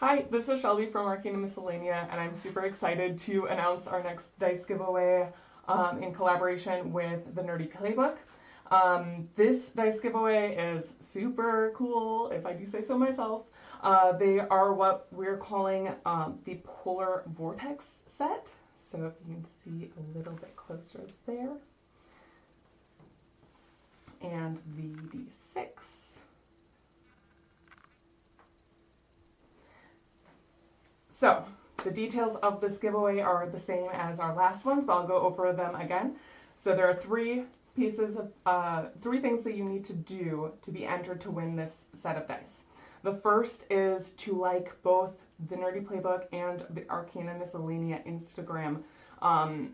Hi, this is Shelby from Arcana Miscellania, and I'm super excited to announce our next dice giveaway in collaboration with the Nerdy Playbook. This dice giveaway is super cool, if I do say so myself. They are what we're calling the Polar Vortex set. So if you can see a little bit closer there. And the D6. So, the details of this giveaway are the same as our last ones, but I'll go over them again. So there are three things that you need to do to be entered to win this set of dice. The first is to like both the Nerdy Playbook and the Arcana Miscellania Instagram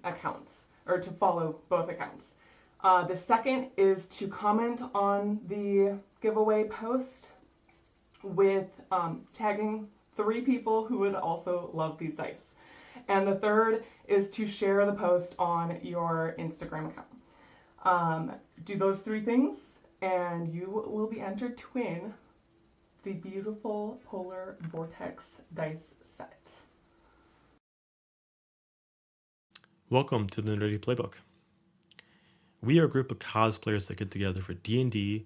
accounts, or to follow both accounts. The second is to comment on the giveaway post with tagging 3 people who would also love these dice. And the third is to share the post on your Instagram account. Do those 3 things and you will be entered to win the beautiful Polar Vortex dice set. Welcome to the Nerdy Playbook. We are a group of cosplayers that get together for D&D,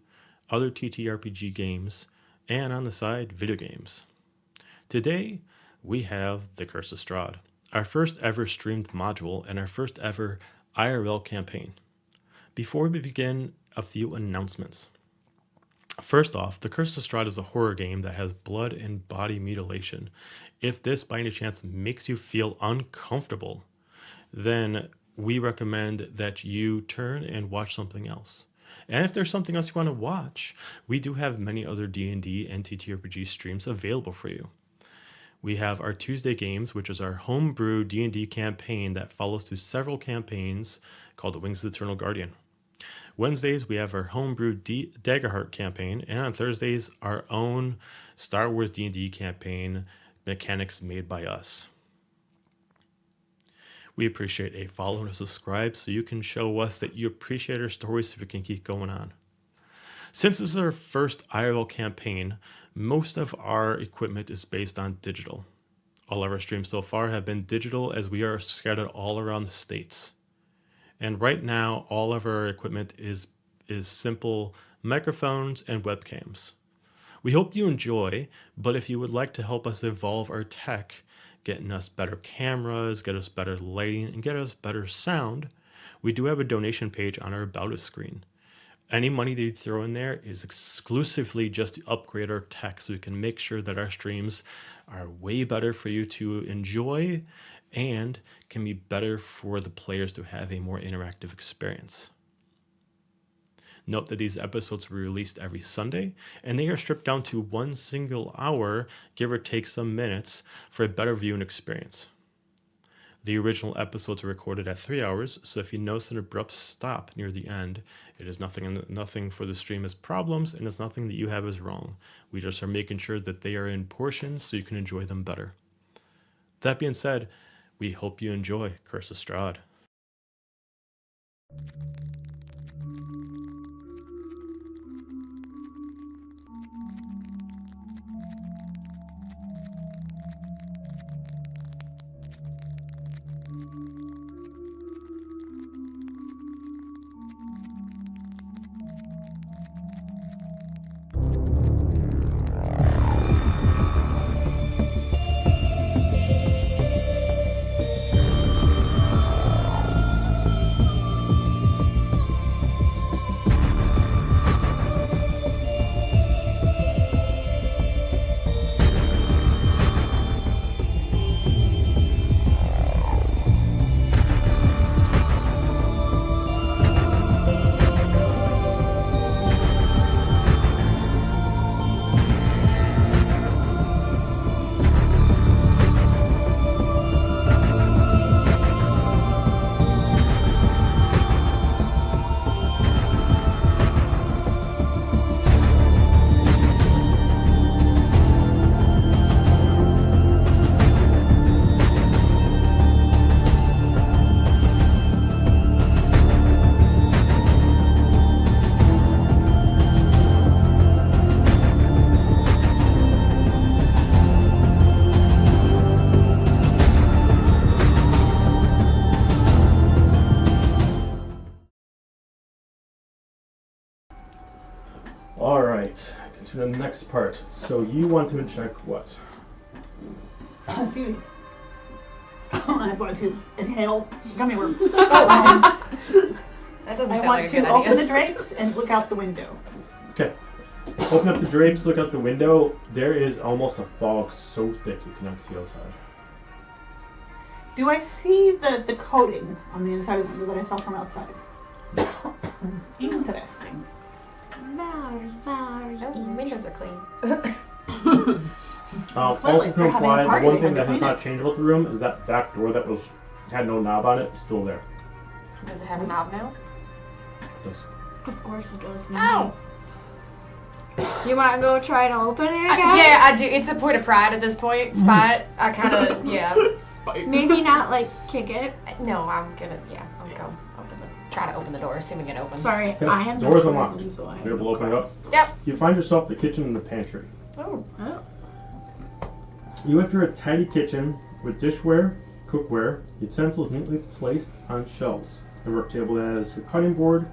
other TTRPG games, and on the side, video games. Today, we have The Curse of Strahd, our first ever streamed module and our first ever IRL campaign. Before we begin, a few announcements. First off, The Curse of Strahd is a horror game that has blood and body mutilation. If this by any chance makes you feel uncomfortable, then we recommend that you turn and watch something else. And if there's something else you want to watch, we do have many other D&D and TTRPG streams available for you. We have our Tuesday games, which is our homebrew D&D campaign that follows through several campaigns called the Wings of the Eternal Guardian. Wednesdays, we have our homebrew Daggerheart campaign, and on Thursdays, our own Star Wars D&D campaign, Mechanics Made by Us. We appreciate a follow and a subscribe so you can show us that you appreciate our stories so we can keep going on. Since this is our first IRL campaign, most of our equipment is based on digital. All of our streams so far have been digital as we are scattered all around the states. And right now, all of our equipment is simple microphones and webcams. We hope you enjoy, but if you would like to help us evolve our tech, getting us better cameras, get us better lighting, and get us better sound, we do have a donation page on our About Us screen. Any money that you throw in there is exclusively just to upgrade our tech so we can make sure that our streams are way better for you to enjoy and can be better for the players to have a more interactive experience. Note that these episodes are released every Sunday, and they are stripped down to 1 single hour, give or take some minutes, for a better viewing experience. The original episodes are recorded at 3 hours, so if you notice an abrupt stop near the end, it is nothing for the stream as problems, and it's nothing that you have as wrong. We just are making sure that they are in portions so you can enjoy them better. That being said, we hope you enjoy Curse of Strahd. Alright, to the next part. So you want to check what? Excuse me. I'm going to inhale gummy worm. That doesn't I sound want like a to good open idea. the drapes and look out the window. Okay. Open up the drapes, look out the window. There is almost a fog so thick you cannot see outside. Do I see the coating on the inside of the window that I saw from outside? Interesting. Oh, windows are clean. Also to we're having a imply, the party, one they thing had that to has clean not it. changed about the room is that back door that had no knob on it is still there. Does it have a knob now? Yes. Of course it does Oh! now. You want to go try to open it again? Yeah, I do. It's a point of pride at this point. Spot. I kind of, yeah. Spike. Maybe not like kick it. No, I'm gonna, yeah, I'll go try to open the door, assuming it opens. Sorry, Okay, I have door's no unlocked. prism, so I have You're able no to open it up. cards. Yep. You find yourself in the kitchen and the pantry. Oh. Oh. You enter a tidy kitchen with dishware, cookware, utensils neatly placed on shelves. The work table has a cutting board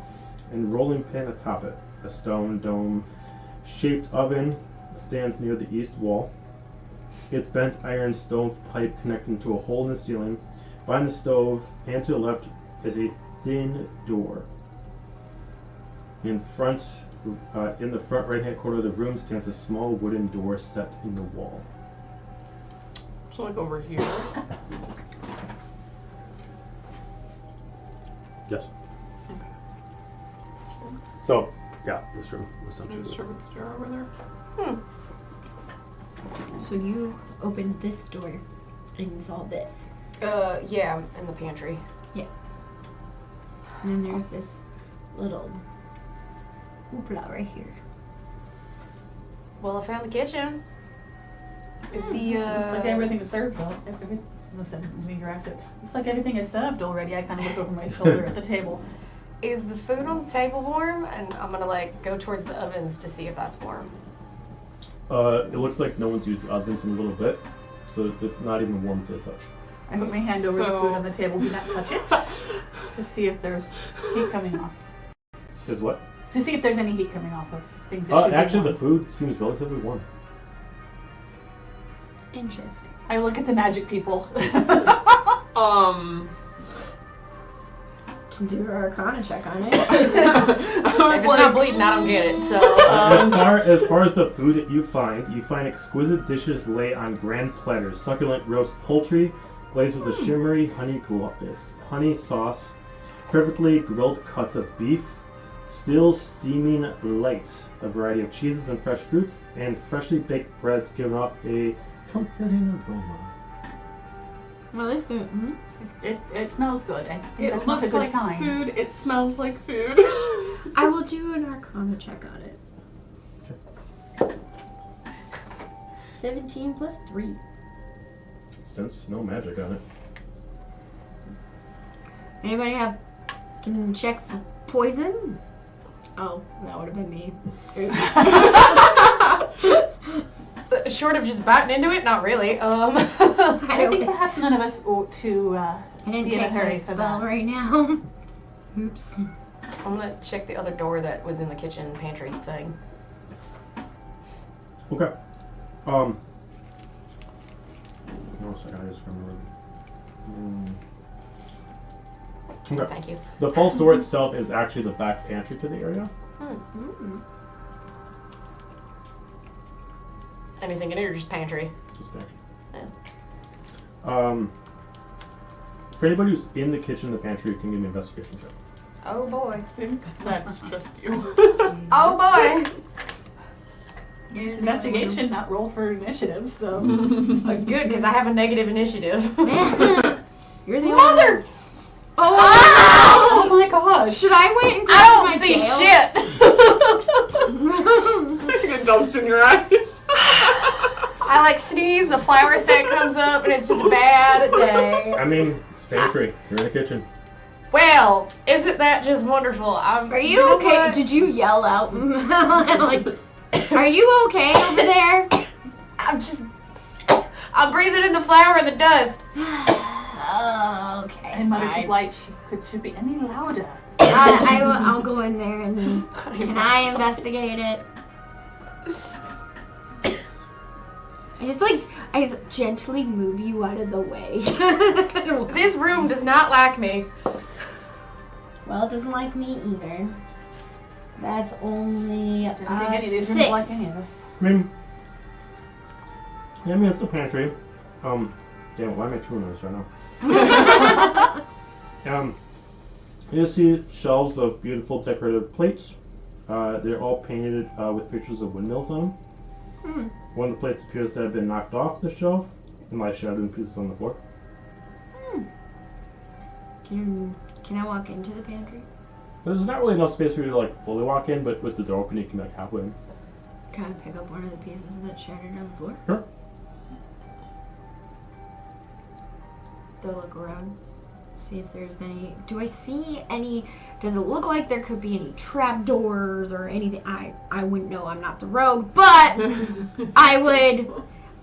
and rolling pin atop it. A stone dome-shaped oven stands near the east wall. Its bent iron stovepipe connecting to a hole in the ceiling. Behind the stove and to the left is a thin door. In the front right-hand corner of the room stands a small wooden door set in the wall. So like over here. Yes. Okay. So, yeah, this room essentially. There's a stair over there. So you opened this door and you saw this. Yeah, in the pantry. And then there's this little hoopla right here. Well, I found the kitchen. Is the, Looks like everything is served though. Listen, let me grasp it. Looks like everything is served already. I kind of look over my shoulder at the table. is the food on the table warm? And I'm gonna, like, go towards the ovens to see if that's warm. It looks like no one's used the ovens in a little bit, so it's not even warm to the touch. I put my hand over the So- food on the table. Do not touch it. To see if there's heat coming off. Is what? To see if there's any heat coming off of things that should be Actually, the warm. food seems relatively warm. Interesting. I look at the magic people. Can do an Arcana check on it. I If was it's not like, bleeding, I don't get it, so, As far as the food that you find exquisite dishes lay on grand platters, succulent roast poultry, glazed with a shimmery honey sauce, perfectly grilled cuts of beef, still steaming light, a variety of cheeses and fresh fruits, and freshly baked breads giving off a comforting aroma. Well, this food. It smells good. I think it that's not a looks good like sign. food. It smells like food. I will do an Arcana check on it. 17 plus 3. Sense no magic on it. Anybody can check for poison? Oh, that would have been me. short of just biting into it, not really. I think perhaps none of us ought to I didn't be in a take hurry that for spell that. right now. Oops. I'm gonna check the other door that was in the kitchen pantry thing. Okay. No, second, I just remembered. Okay. Thank you. The false door itself is actually the back pantry to the area. Anything in it or just pantry? Just pantry. For anybody who's in the kitchen and the pantry, you can give me an investigation check. Oh boy. I think that's just you. Oh boy! Investigation, not roll for initiative, so. Good, because I have a negative initiative. You're the Mother! only Oh my gosh! Should I wait and I grab don't my see tail? shit! You're gonna dust in your eyes. I like sneeze, the flour sack comes up, and it's just a bad day. I mean, it's pantry. You're in the kitchen. Well, isn't that just wonderful? Are you okay? Did you yell out? Like, are you okay over there? I'm breathing in the flour and the dust. Oh, okay. And Mother to fine. Blight, should be any louder. I'll go in there and can I investigate it? I just gently move you out of the way. This room does not like me. Well, it doesn't like me either. That's only Didn't think any of these 6. rooms like any of us. I mean, it's the pantry. Damn, why am I doing this right now? You see shelves of beautiful decorative plates. They're all painted with pictures of windmills on them. One of the plates appears to have been knocked off the shelf and lies shattered in pieces on the floor. Can I walk into the pantry? There's not really enough space for you to like fully walk in, but with the door open, you can like halfway in. Can I pick up one of the pieces that shattered on the floor? Sure. They'll look around. See if there's any. Do I see any? Does it look like there could be any trapdoors or anything? I wouldn't know. I'm not the rogue, but I would.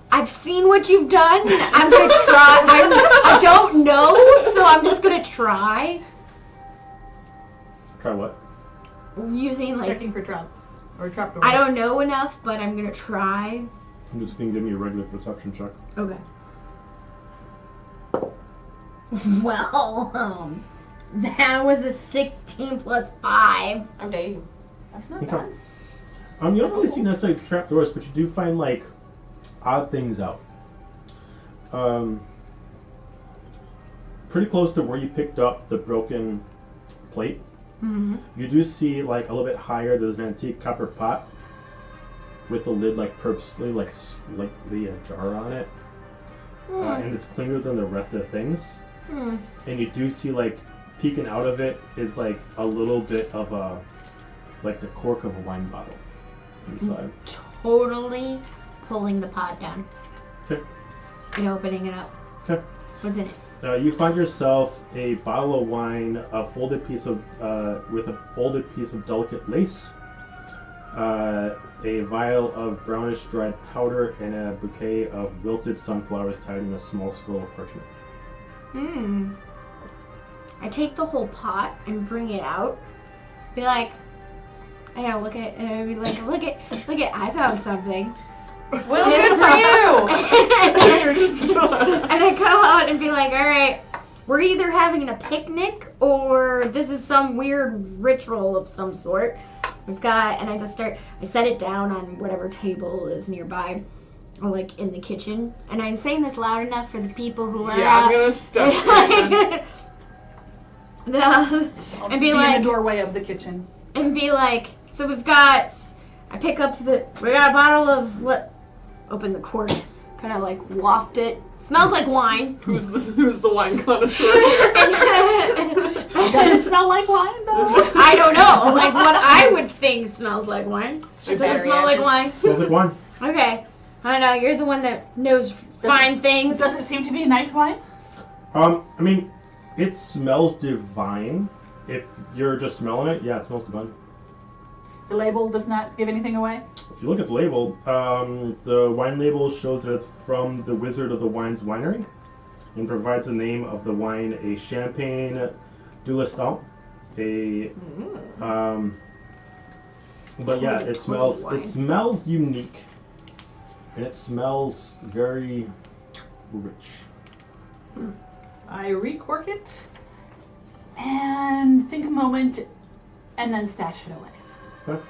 I've seen what you've done. I'm gonna try. I don't know, so I'm just gonna try. Try what? Using like. Checking for traps or trapdoors. I don't know enough, but I'm gonna try. I'm just gonna give me a regular perception check. Okay. Well, that was a 16 plus 5. I'm Dave. That's not Okay. bad. You don't really see necessarily trapdoors, but you do find like odd things out. Pretty close to where you picked up the broken plate, you do see like a little bit higher. There's an antique copper pot with the lid like purposely like slightly ajar on it, and it's cleaner than the rest of the things. And you do see like peeking out of it is like a little bit of a like the cork of a wine bottle inside. Totally pulling the pot down. Okay. And opening it up. Okay. What's in it? You find yourself a bottle of wine, a folded piece of with a folded piece of delicate lace, a vial of brownish dried powder, and a bouquet of wilted sunflowers tied in a small scroll of parchment. I take the whole pot and bring it out. Be like, and I look at it and I be like, look at, I found something. Well, good for you. You're just And I go out and be like, all right, we're either having a picnic or this is some weird ritual of some sort. We've got, and I set it down on whatever table is nearby or like in the kitchen. And I'm saying this loud enough for the people who are yeah, I'm gonna step in. I'll And be in like, the doorway of the kitchen. and be like, so we got a bottle of what? Open the cork, kind of like waft it. Smells like wine. Who's the wine connoisseur? Does it smell like wine though? I don't know, like what I would think smells like wine. It's Does just it battery smell like acid. wine? Smells like wine. Okay, I know you're the one that knows fine things. Does it seem to be nice wine? I mean, it smells divine. If you're just smelling it, yeah, it smells divine. The label does not give anything away. If you look at the label, the wine label shows that it's from the Wizard of the Wine's winery and provides the name of the wine, a Champagne du Lestat. But yeah, it smells unique, and it smells very rich. I recork it and think a moment and then stash it away. Okay.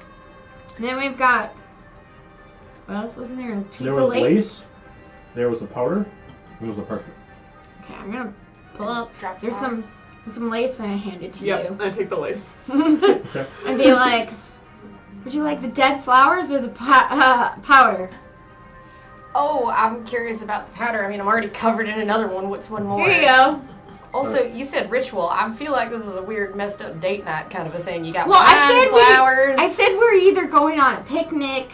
And then we've got, what else was in there? A piece There of was lace? lace, there was a powder, and there was a parchment. Okay, I'm gonna pull up. Drop There's flowers. some lace and I hand it to Yep, you. I take the lace. Okay. And be like, would you like the dead flowers or the powder? Oh, I'm curious about the powder. I mean, I'm already covered in another one. What's one more? Here you go. Also, you said ritual. I feel like this is a weird, messed up date night kind of a thing. You got Well, wine, flowers. I said we're either going on a picnic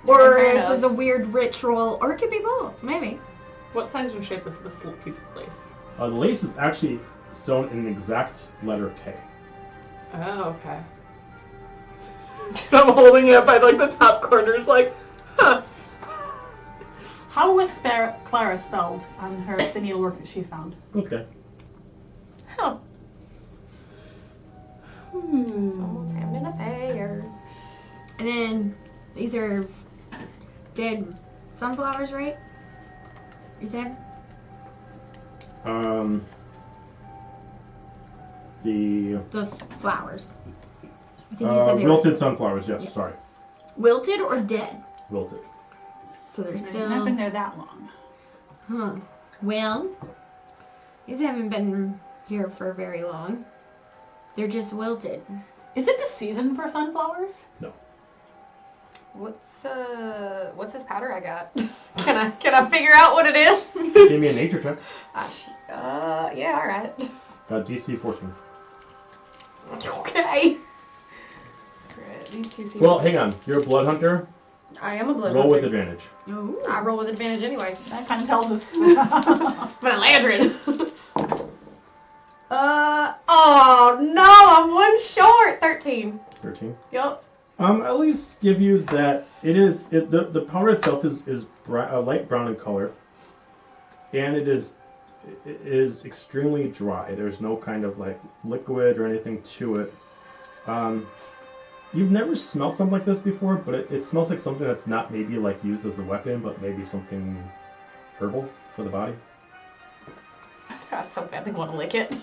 or Yeah, fair this enough. is a weird ritual, or it could be both, maybe. What size and shape is this little piece of lace? The lace is actually sewn in an exact letter K. Oh, okay. So I'm holding it by like the top corners, like, huh. How was Clara spelled on the needlework that she found? Okay. Huh. Someone's having an affair. And then these are dead sunflowers, right? You said? The flowers. I think you said they wilted were sunflowers, yes, Yeah. sorry. wilted or dead. Wilted. So they're They've still. not been there that long. Huh. Well, these haven't been here for very long. They're just wilted. Is it the season for sunflowers? What's this powder I got? Can I figure out what it is? Give me a nature check. Yeah, all right. DC 14. Okay. These two seem. Well, hang on. You're a blood hunter. I am a blood Roll hunter. with advantage. Ooh. I roll with advantage anyway. That kind of tells us. But a Landrin. Oh no, I'm one short. 13. 13. Yup. At least give you that the powder itself is light brown in color, and it is extremely dry. There's no kind of like liquid or anything to it. You've never smelled something like this before, but it smells like something that's not maybe like used as a weapon, but maybe something herbal for the body. I so badly want to lick it.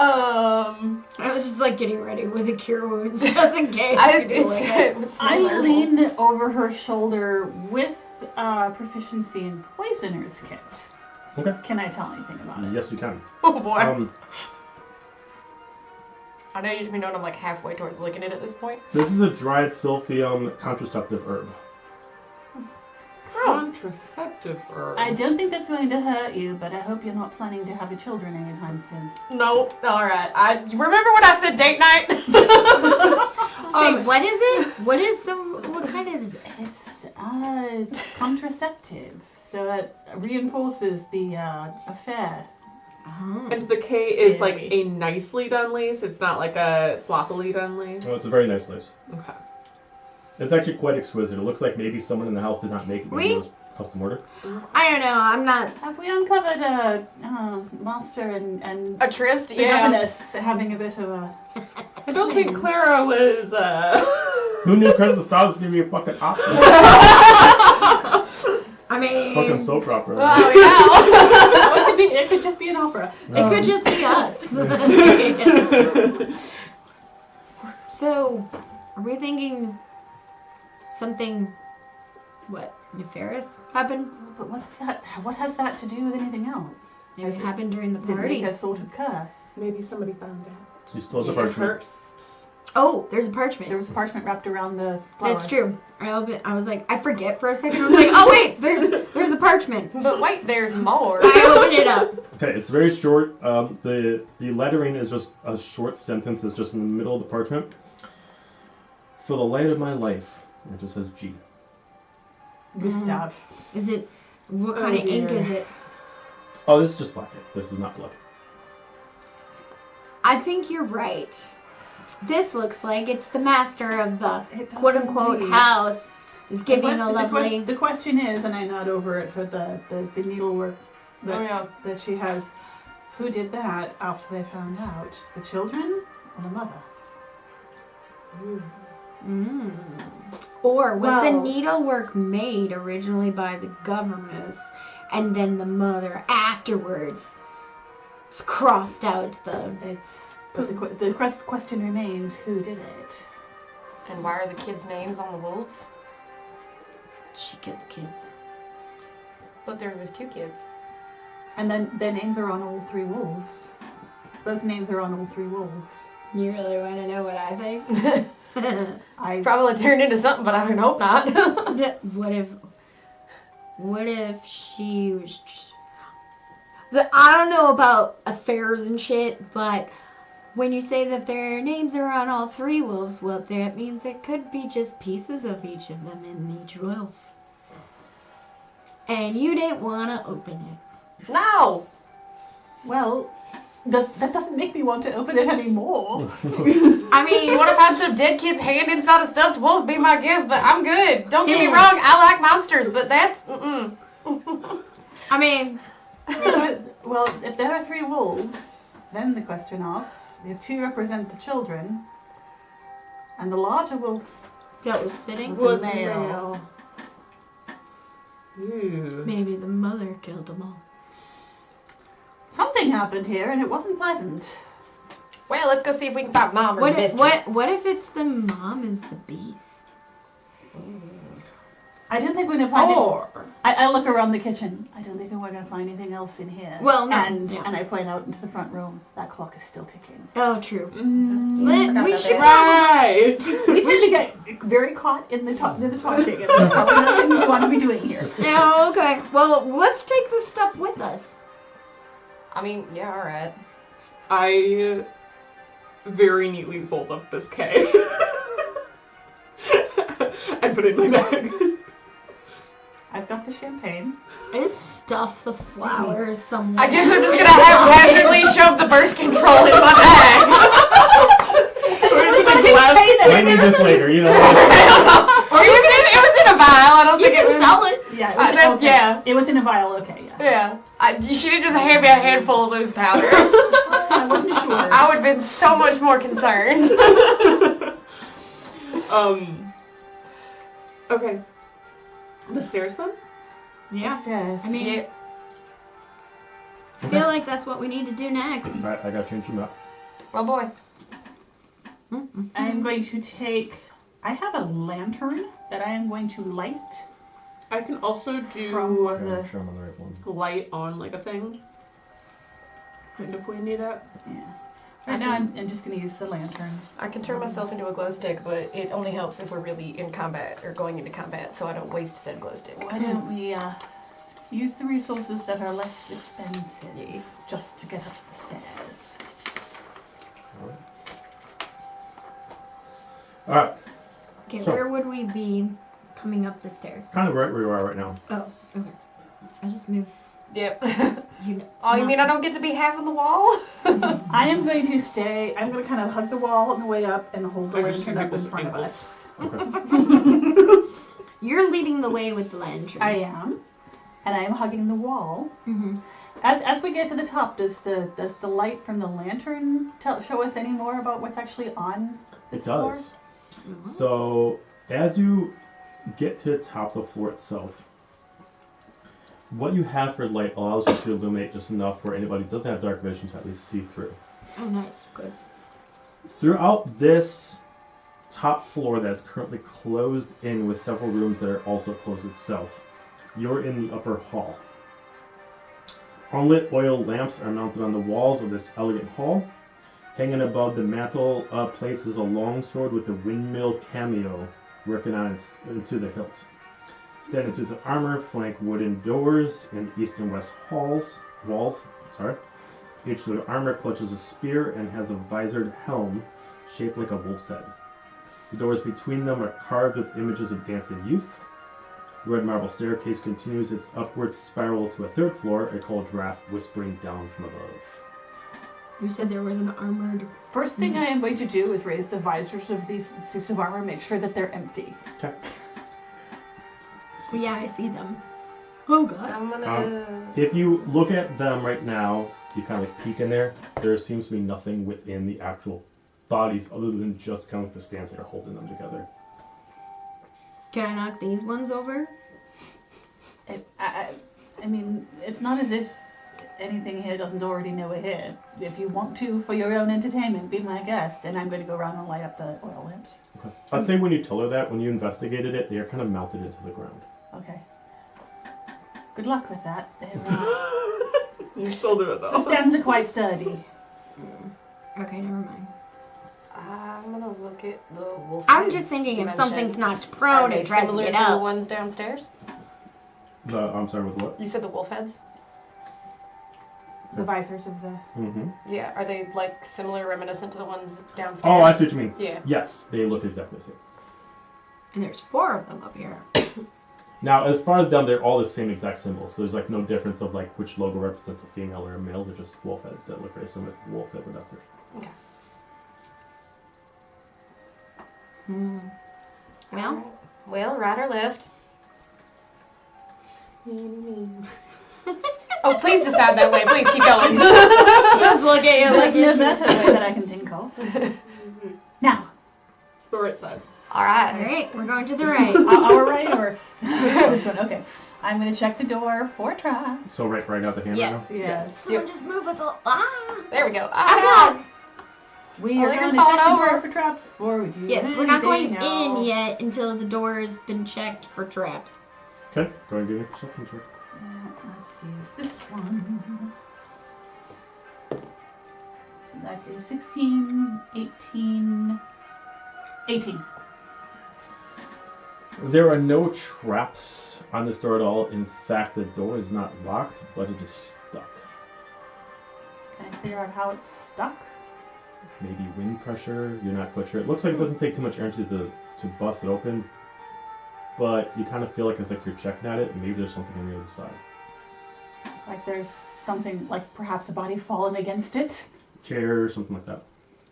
I was just like getting ready with the cure wounds just in case. I lean over her shoulder with proficiency in poisoner's kit. Okay. Can I tell anything about it? Yes, you can. Oh boy. I know you should be known I'm like halfway towards licking it at this point. This is a dried silphium contraceptive herb. Contraceptive herb. I don't think that's going to hurt you, but I hope you're not planning to have a children anytime soon. Nope. Alright. I remember when I said date night? What is it? What kind of is it? It's contraceptive, so that reinforces the affair. And the K is like a nicely done lace. It's not like a sloppily done lace. Oh, it's a very nice lace. Okay. It's actually quite exquisite. It looks like maybe someone in the house did not make it. Maybe it was custom order. I don't know. I'm not. Have we uncovered a master and A tryst? the Yeah. governess having a bit of a... I don't think Clara was. Who knew Curse of the Stars was going to be a fucking opera? I mean, Fucking soap opera. Oh, It could just be an opera. it could just be us. So, are we thinking something, nefarious happened? But what has that to do with anything else? Maybe it happened during the Did it party. make a sort of curse? Maybe somebody found out. She still has the parchment. First. Oh, there's a parchment. There was a parchment wrapped around the flowers. That's true. I was like, I forget for a second. I was like, oh wait, there's a parchment. But wait, there's more. I opened it up. Okay, it's very short. The lettering is just a short sentence. It's just in the middle of the parchment. For the light of my life. It just says G. Gustav. Is it? What kind of ink is it? Oh, this is just black ink. This is not blood. I think you're right. This looks like it's the master of the It does quote-unquote indeed. house is giving a lovely... The question is, and I nod over at her, the needlework that she has, who did that after they found out? The children or the mother? Or was the Well- needlework made originally by the governess and then the mother afterwards crossed out the... But the question remains, who did it? And why are the kids' names on the wolves? She killed the kids. But there was 2 kids. And then their names are on all 3 wolves. Both names are on all 3 wolves. You really want to know what I think? I Probably turned into something, but I hope not. What if she was... I don't know about affairs and shit, but when you say that their names are on all 3 wolves, well, that means it could be just pieces of each of them in each wolf. And you didn't want to open it. No! Well, that doesn't make me want to open it anymore. I mean... You want to find some dead kid's hand inside a stuffed wolf? Be my guest, but I'm good. Don't get me wrong, I like monsters, but that's... I mean... Well, if there are 3 wolves, then the question asks, if 2 represent the children, And the larger wolf That was sitting. was a male. Ooh. Maybe the mother killed them all. Something happened here, and it wasn't pleasant. Well, let's go see if we can find Mom or What the if, mistress. what if it's the mom is the beast? I don't think we're gonna find it. Or I look around the kitchen. I don't think we're gonna find anything else in here. Well, no. And Yeah. and I point out into the front room. That clock is still ticking. Oh, true. Forgot We that should bit. right. We tend to get very caught in the talking, and that's probably nothing we want to be doing here. Oh, okay. Well, let's take this stuff with us. I mean, yeah, alright. I very neatly fold up this K and put it in my bag. I've got the champagne. Just stuff the flowers somewhere. I guess I'm just gonna haphazardly shove the birth control in my bag. I need this later, you know. Or it was in a vial. I don't You think it can was. sell it. Yeah, okay. Yeah. It was in a vial. Okay, yeah. Yeah. She didn't just hand me a handful of loose powder. I wasn't sure. I would have been so much more concerned. Okay. The stairs then? Yeah. Yes. I mean, Yeah. I feel like that's what we need to do next. Alright, I gotta change you up. Oh boy. I'm going to take. I have a lantern that I am going to light I can also from do one of Okay, the. sure I'm on the right one. light on like a thing. And if we need it. Yeah. Right now, I'm just going to use the lantern. I can turn myself into a glow stick, but it only helps if we're really in combat or going into combat, so I don't waste said glow stick. Why don't we use the resources that are less expensive Yeah. just to get up the stairs? Alright, Okay, So- where would we be coming up the stairs? kind of right where you are right now. Oh, okay. I just moved. Yep. You know. Oh, you mean I don't get to be half on the wall? I am going to stay. I'm going to kind of hug the wall on the way up and hold the I just lantern up in need front of this us. Okay. You're leading the way with the lantern. I am, and I am hugging the wall. Mm-hmm. As we get to the top, does the light from the lantern show us any more about what's actually on this It floor? does. So, as you get to the top of the floor itself, what you have for light allows you to illuminate just enough for anybody who doesn't have dark vision to at least see through. Oh, nice. Good. Throughout this top floor that is currently closed in with several rooms that are also closed itself, you're in the upper hall. Unlit oil lamps are mounted on the walls of this elegant hall. Hanging above the mantel places a longsword with a windmill cameo working on its to the hilt. Standing suits of armor flank wooden doors in east and west walls. Each suit of armor clutches a spear and has a visored helm shaped like a wolf's head. The doors between them are carved with images of dancing youths. The red marble staircase continues its upward spiral to a third floor, a cold draft whispering down from above. You said there was an armored. First thing I am going to do is raise the visors of the suits of armor, make sure that they're empty. Okay. Yeah, I see them. Oh god. I'm gonna. If you look at them right now, you kind of like peek in there, there seems to be nothing within the actual bodies other than just kind of the stands that are holding them together. Can I knock these ones over? I mean, it's not as if anything here doesn't already know we're here. If you want to, for your own entertainment, be my guest, and I'm going to go around and light up the oil lamps. Okay. I'd say when you tell her that, when you investigated it, they are kind of mounted into the ground. Okay. Good luck with that. You still do it The though. stands are quite sturdy. Okay, never mind. I'm gonna look at the wolf. I'm heads just thinking you if something's mentioned. not prone, Are they it tries to similar get to the up. ones downstairs? I'm sorry, with what? You said the wolf heads? The visors of the... Mm-hmm. Yeah. Are they like similar, reminiscent to the ones downstairs? Oh, I see what you mean. Yeah. Yes, they look exactly the same. And there's 4 of them up here. Now, as far as them, they're all the same exact symbols. So there's like no difference of like which logo represents a female or a male. They're just wolf heads that look very similar to the wolves that were downstairs. Okay. Well, right or left? Oh, please decide that way. Please keep going. Just look at you like There's no it's better way that I can think of. Now, The right side. All right. Alright, we're going to the right. Our right or this one? Okay. I'm going to check the door for traps. So right out the hand Yes. right now? Yes. Someone just move us all. Ah! There we go. Oh, Ah, We are Allegra's going to check falling the door over. for traps before we do Yes, we're not going anything in else. yet until the door has been checked for traps. Okay, go ahead and give me a perception check. Let's use this one. So that is 16, 18, 18. There are no traps on this door at all. In fact, the door is not locked, but it is stuck. Can I figure out how it's stuck? Maybe wind pressure, you're not quite sure. It looks like it doesn't take too much energy to bust it open, but you kind of feel like it's like you're checking at it, and maybe there's something on the other side. Like there's something, like perhaps a body fallen against it? Chair, something like that.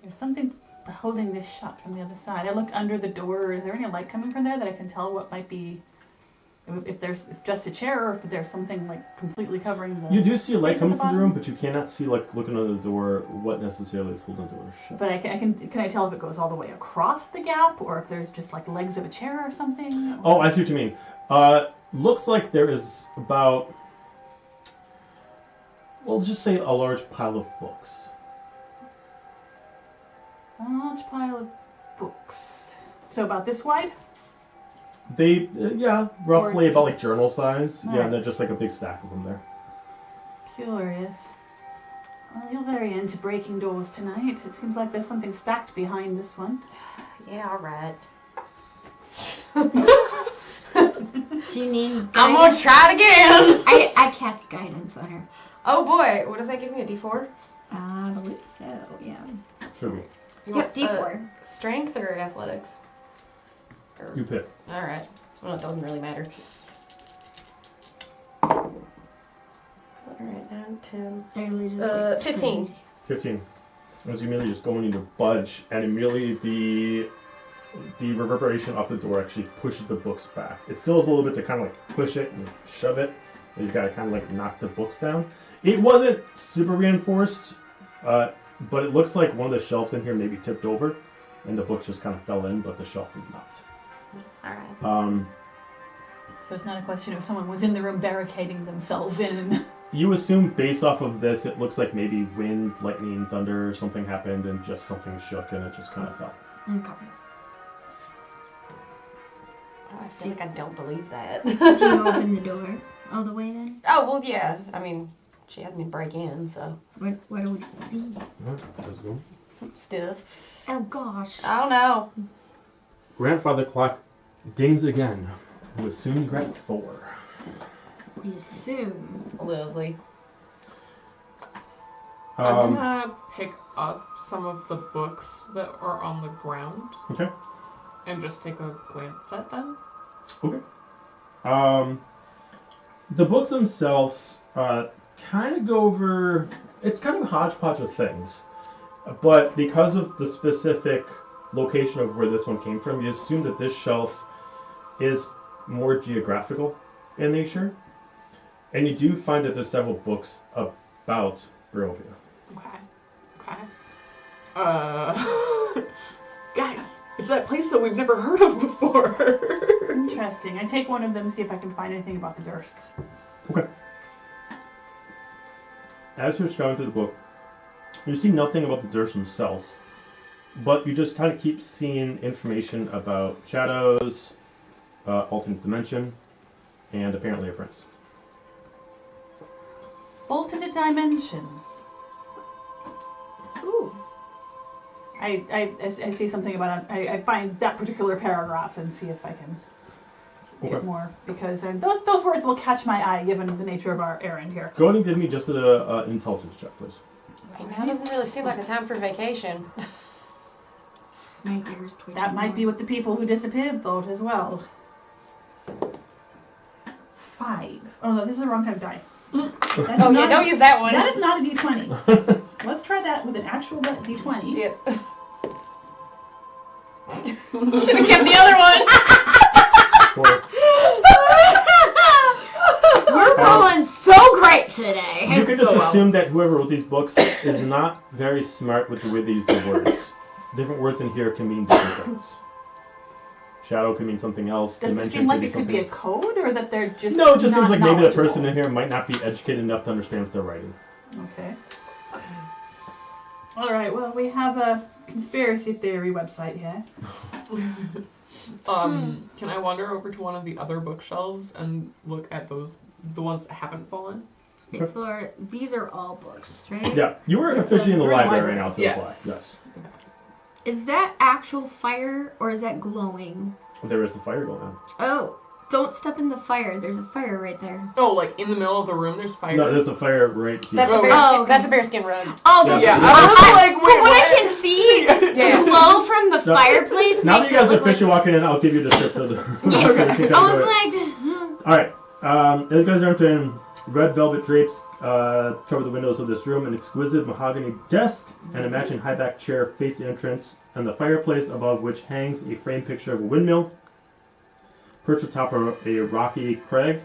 There's something holding this shut from the other side. I look under the door. Is there any light coming from there that I can tell what might be, if just a chair or if there's something like completely covering the... You do see a light space at coming the from the room, bottom? but you cannot see, like, looking under the door, what necessarily is holding the door shut. But can I tell if it goes all the way across the gap or if there's just like legs of a chair or something? Oh, I see what you mean. Looks like there is about, well, just say a large pile of books. A large pile of books. So about this wide? They, yeah, roughly Or- about like journal size. Yeah, Alright. and they're just like a big stack of them there. Curious. Well, you're very into breaking doors tonight. It seems like there's something stacked behind this one. yeah, all right. Do you need I'm guidance? gonna try it again. I cast guidance on her. Oh boy, what does that give me? A D4? I believe so, yeah. Should be. You Yep, D4. Strength or athletics? Or, You pick. all right. Well, it doesn't really matter. 10. Literally just like 15. 15. As you immediately just go in to budge, and immediately the reverberation off the door actually pushes the books back. It still is a little bit to kind of like push it and shove it, and you gotta kind of like knock the books down. It wasn't super reinforced, but it looks like one of the shelves in here maybe tipped over, and the books just kind of fell in, but the shelf did not. All right. So it's not a question of someone was in the room barricading themselves in. You assume based off of this, it looks like maybe wind, lightning, thunder, something happened, and just something shook, and it just kind of fell. Okay. Oh, I feel like I don't believe that. Do you open the door all the way then? Oh, well, yeah. I mean, she has me break in, so. What do we see? Let's go. Stiff. Oh gosh. I don't know. Grandfather clock dings again. You assume you got 4. We assume. Lovely. I'm gonna pick up some of the books that are on the ground Okay. and just take a glance at them. Okay. The books themselves kind of go over. It's kind of a hodgepodge of things, but because of the specific location of where this one came from, you assume that this shelf is more geographical in nature, and you do find that there's several books about Barovia. Okay. Guys, it's that place that we've never heard of before. Interesting. I take one of them and see if I can find anything about the Dursts. Okay. As you're scouring through the book, you see nothing about the Durst themselves, but you just kind of keep seeing information about shadows, alternate dimension, and apparently a prince. Alternate dimension. Ooh. I see something about it. I find that particular paragraph and see if I can get Okay. more, because those words will catch my eye given the nature of our errand here. Go ahead and give me just an intelligence check, please. Okay, now doesn't really seem like a time for vacation. My ears twitching. That might be what the people who disappeared thought as well. 5. Oh no, this is the wrong kind of die. That's Oh, yeah, not- don't use that one. That is not a d20. Let's try that with an actual d20. Yep. Should have kept the other one. 4. We're rolling so great today. You can just assume that whoever wrote these books is not very smart with the way they use the words. Different words in here can mean different things. Shadow could mean something else. Does it Dimension seem like could be it could be a code, or that they're just No, it just seems not like maybe the knowledgeable? person in here might not be educated enough to understand what they're writing. Okay. All right. Well, we have a conspiracy theory website here. Can I wander over to one of the other bookshelves and look at the ones that haven't fallen? It's for, these are all books, right? Yeah, you were officially in the We're in the library right library. now to Yes. apply. Yes. Is that actual fire or is that glowing? There is a fire going on. Oh, don't step in the fire. There's a fire right there. Oh, like in the middle of the room, there's fire. No, there's a fire right here. That's a Oh, bearskin. oh, okay. That's a bearskin rug. Oh, Yeah. this Yeah, is I was like, wait, from what I what? can see, Yeah. the glow from the No. fireplace Now that makes you guys it are look like... officially walking in, I'll give you the description of the room. Yeah. So you can kinda I go was it. like, Alright, you guys are entering red velvet drapes cover the windows of this room, an exquisite mahogany desk, and a matching high-back chair face the entrance, and the fireplace above which hangs a framed picture of a windmill, perched atop a rocky crag.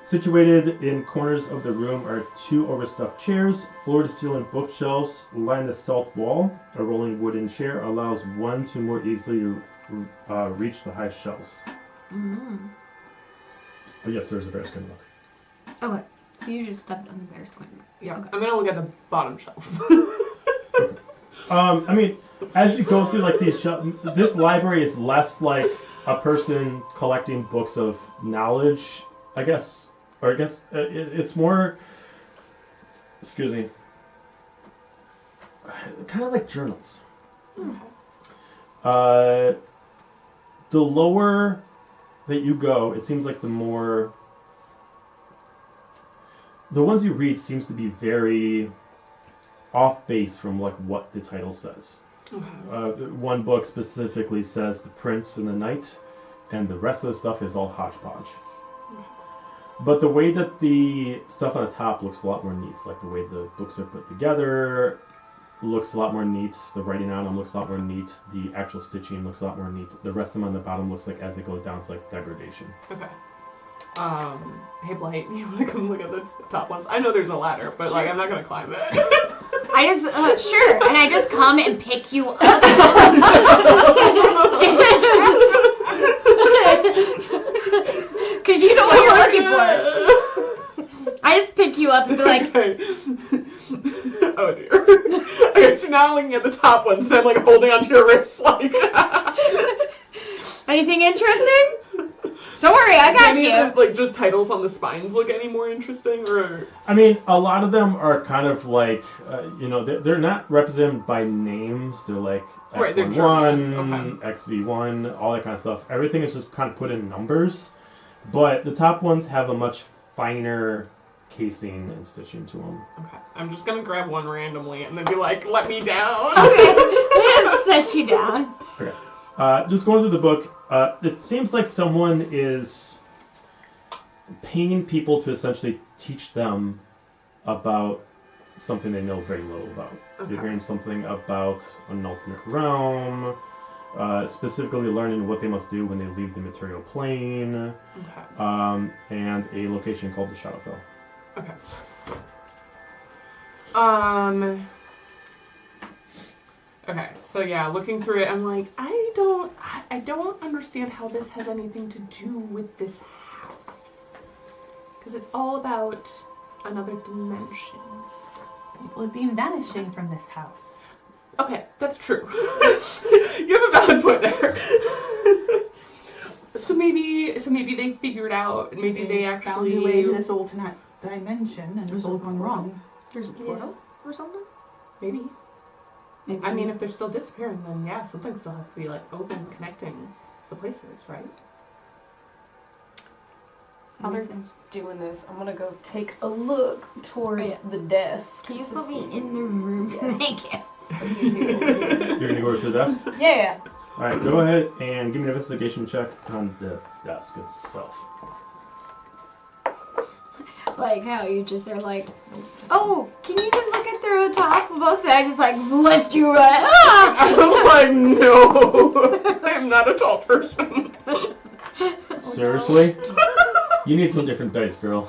Situated in corners of the room are two overstuffed chairs, floor-to-ceiling bookshelves line the south wall. A rolling wooden chair allows one to more easily reach the high shelves. But yes, there's a bearskin book. okay. So you just stepped on the bear's skin. Yeah, Okay. I'm gonna look at the bottom shelves. I mean, as you go through like these this library is less like a person collecting books of knowledge, I guess, or I guess it's more. Excuse me. Kind of like journals. The lower that you go, it seems like the more. The ones you read seems to be very off base from like what the title says. One book specifically says the prince and the knight, and the rest of the stuff is all hodgepodge. But the way that the stuff on the top looks a lot more neat, like the way the books are put together looks a lot more neat. The writing on them looks a lot more neat. The actual stitching looks a lot more neat. The rest of them on the bottom looks like as it goes down, it's like degradation. Okay. Hey Blight, you wanna come look at the top ones? I know there's a ladder, but like I'm not gonna climb it. I just, sure, and I just come and pick you up. Because you know what you're looking for. I just pick you up and be like, Okay. Oh dear. Okay, so now I'm looking at the top ones and I'm like holding onto your wrist like anything interesting? Don't worry, I got any you. of the, like just titles on the spines look any more interesting or I mean, a lot of them are kind of like, they're not represented by names. They're like Right, they're X11, journals, XV1, all that kind of stuff. Everything is just kind of put in numbers. But the top ones have a much finer casing and stitching to them. okay. I'm just gonna grab one randomly and then be like, let me down. Just set you down. Okay. Just going through the book, it seems like someone is paying people to essentially teach them about something they know very little about. Okay. You're hearing something about an alternate realm, specifically learning what they must do when they leave the material plane, Okay. and a location called the Shadowfell. Okay. Okay, so yeah, looking through it, I'm like, I don't understand how this has anything to do with this house. Because it's all about another dimension. People have been vanishing from this house. Okay, that's true. You have a valid point there. So maybe they figured out, maybe they found actually their way to this alternate dimension, and it was all gone wrong. There's a portal or something? Maybe. Maybe. I mean, if they're still disappearing, then yeah, something still has to be like open, connecting the places, right? While they're doing this, I'm gonna go take a look towards the desk. Can you to put me see- in the room? Yes. Thank you. You're going to go to the desk? Yeah. Alright, go ahead and give me an investigation check on the desk itself. Like how you just are like, oh, can you just look at the top of books? And I just like lift you right up. I'm like, no, I'm not a tall person. Seriously? You need some different dice, girl.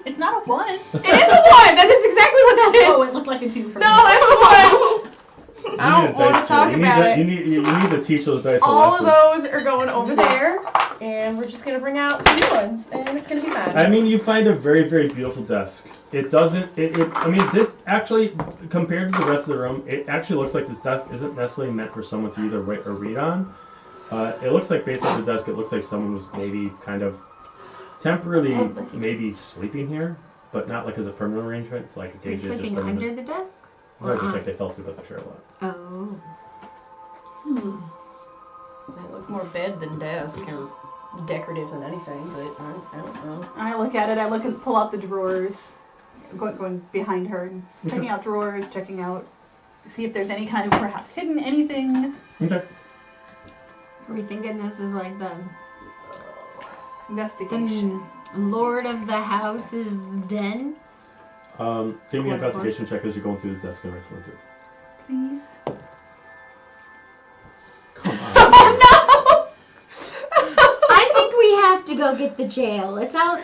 It's not a 1. It is a 1! That is exactly what that is! Oh, it looked like a 2 for No, me. that's a 1! I don't want to talk about it. You need to teach those dice a All of lesson. those are going over there, and we're just gonna bring out some new ones, and it's gonna be fine. I mean, you find a very, very beautiful desk. It doesn't. I mean, this actually, compared to the rest of the room, it actually looks like this desk isn't necessarily meant for someone to either write or read on. It looks like based on the desk, it looks like someone was maybe kind of temporarily maybe sleeping here, but not like as a permanent arrangement, like a Is sleeping under the desk? No, just like they fell asleep at the chair a lot. Oh. It looks more bed than desk, or decorative than anything, but I don't know. I look at it. I look and pull out the drawers, going behind her, and checking out drawers, checking out, see if there's any kind of perhaps hidden anything. Okay. Are we thinking this is like the Investigation. Lord of the House's den? Give me an investigation check as you're going through the desk and right through. Please. Come on. I think we have to go get the jail. It's out